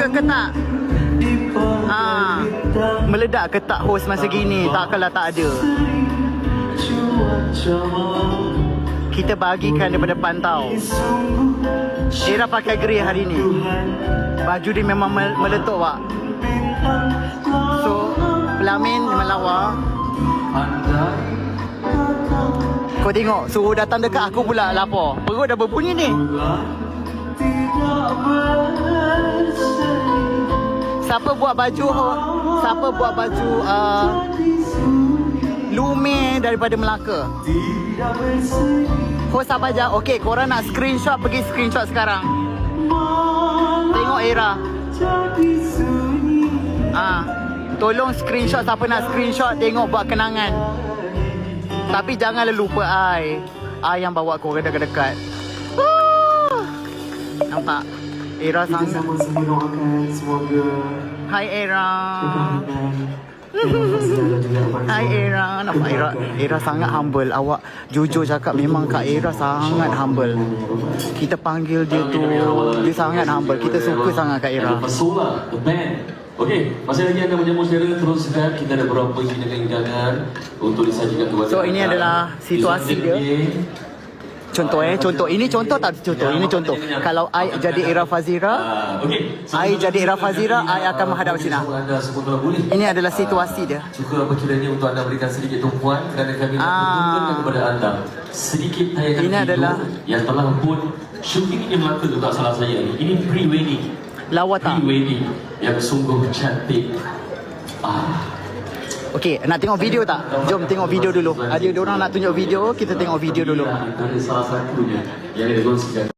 Betul ke tak? Meledak ke tak host masa gini? Takkanlah tak ada. Kita bagikan daripada pantau. Era pakai grey hari ni. Baju dia memang meletup Wak. So Pelamin melawa. Kau tengok suruh datang dekat aku pula lapar. Perut dah berbunyi ni. Siapa buat baju Lume daripada Melaka? Host apa je? Okey, korang nak screenshot, pergi screenshot sekarang. Tengok Era. Tolong screenshot, siapa nak screenshot, tengok buat kenangan. Tapi janganlah lupa I yang bawa korang dekat-dekat. Nampak? Era sangat. Hai Era. Hai Era. Nampak Era sangat humble. Awak jujur cakap memang Kak Era sangat humble. Kita panggil dia tu, dia sangat humble. Kita suka sangat Kak Era. Okey, masih lagi anda menjamu saudara, teruskan. Kita ada beberapa hidangan-hidangan untuk disajikan kepada So ini adalah situasi dia. Contoh ini contoh tak contoh. Ini contoh. Kalau I jadi Era Fazira, I jadi Era Fazira, I akan menghadap sini. Ini adalah situasi dia. Juga apa kiranya untuk anda berikan sedikit tumpuan kerana kami nak bertunjukkan kepada anda sedikit tayangan ini video adalah yang telah pun syuting di Melaka tu tak salah saya. Ini pre-wedding. Lawatan. Pre-wedding yang sungguh cantik. Okey, nak tengok video tak? Jom tengok video dulu. Ada orang nak tunjuk video, kita tengok video dulu. Ada salah satunya yang dikongsikan.